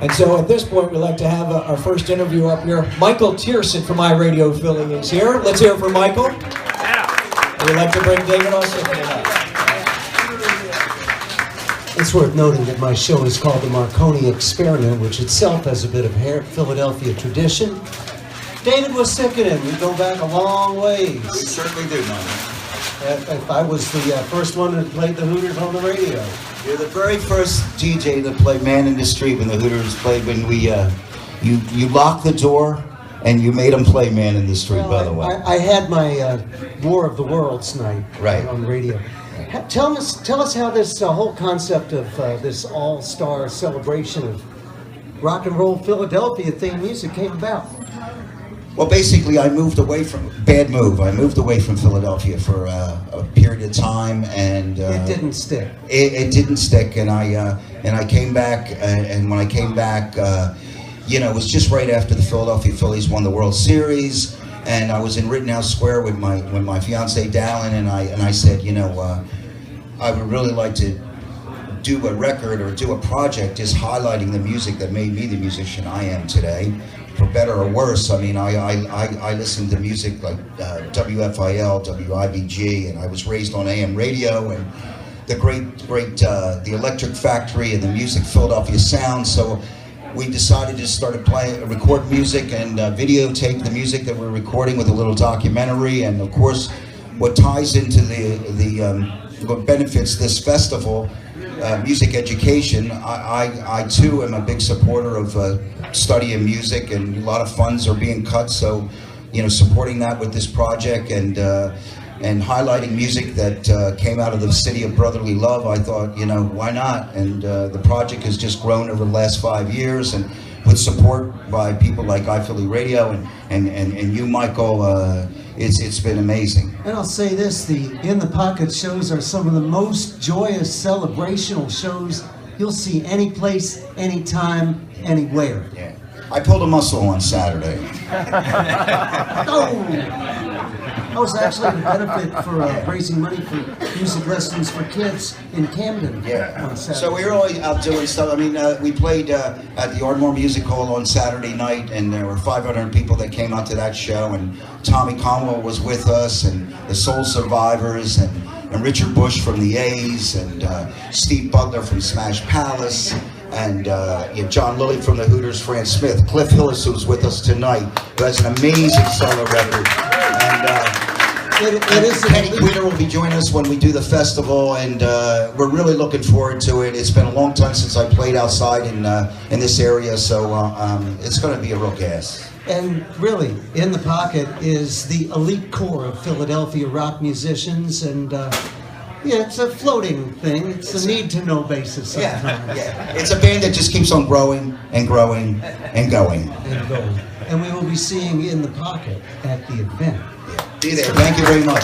And so at this point, we'd like to have our first interview up here. Michael Tierson from iRadio Philly is here. Let's hear it for Michael. We'd like to bring David Uosikkinen up. It's worth noting that my show is called The Marconi Experiment, which itself has a bit of Philadelphia tradition. David Uosikkinen, we go back a long ways. We certainly do, Mike. If I was the first one that played the Hooters on the radio. You're the very first DJ that played Man in the Street when the Hooters played, when we, you locked the door and you made them play Man in the Street, by the way. I had my War of the Worlds night on the radio. Tell us how this whole concept of this all-star celebration of rock and roll Philadelphia theme music came about. Well, basically, I moved away from I moved away from Philadelphia for a period of time, and it didn't stick. It didn't stick, and I came back, and when I came back, you know, it was just right after the Philadelphia Phillies won the World Series, and I was in Rittenhouse Square with my fiancée Dallin, and I said, you know, I would really like to do a record or do a project just highlighting the music that made me the musician I am today, for better or worse. I mean, I listened to music like WFIL, WIBG, and I was raised on AM radio, and the great the Electric Factory and the music Philadelphia sound. So we decided to start record music and videotape the music that we're recording with a little documentary. And of course, what ties into what benefits this festival, music education. I too am a big supporter of studying music, and a lot of funds are being cut. So, you know, supporting that with this project and highlighting music that came out of the city of brotherly love, I thought, you know, why not? And the project has just grown over the last 5 years, and with support by people like iPhilly Radio and you, Michael, it's been amazing. And I'll say this, the In the Pocket shows are some of the most joyous celebrational shows you'll see any place, anytime, anywhere. Yeah. I pulled a muscle on Saturday. Oh! That was actually the benefit for raising money for music lessons for kids in Camden. Yeah. On Saturday. So we were always out doing stuff. I mean, we played at the Ardmore Music Hall on Saturday night, and there were 500 people that came out to that show. And Tommy Conwell was with us, and the Soul Survivors, and Richard Bush from the A's, and Steve Butler from Smash Palace, and John Lilly from the Hooters, Fran Smith, Cliff Hillis, who's with us tonight, who has an amazing solo record. And Kenny Queener will be joining us when we do the festival, and we're really looking forward to it. It's been a long time since I played outside in this area, so it's going to be a real gas. And really, In the Pocket is the elite core of Philadelphia rock musicians, and yeah, it's a floating thing. It's a need-to-know basis sometimes. Yeah. It's a band that just keeps on growing and growing and going. And we will be seeing In the Pocket at the event. Yeah. Be there. Thank you very much.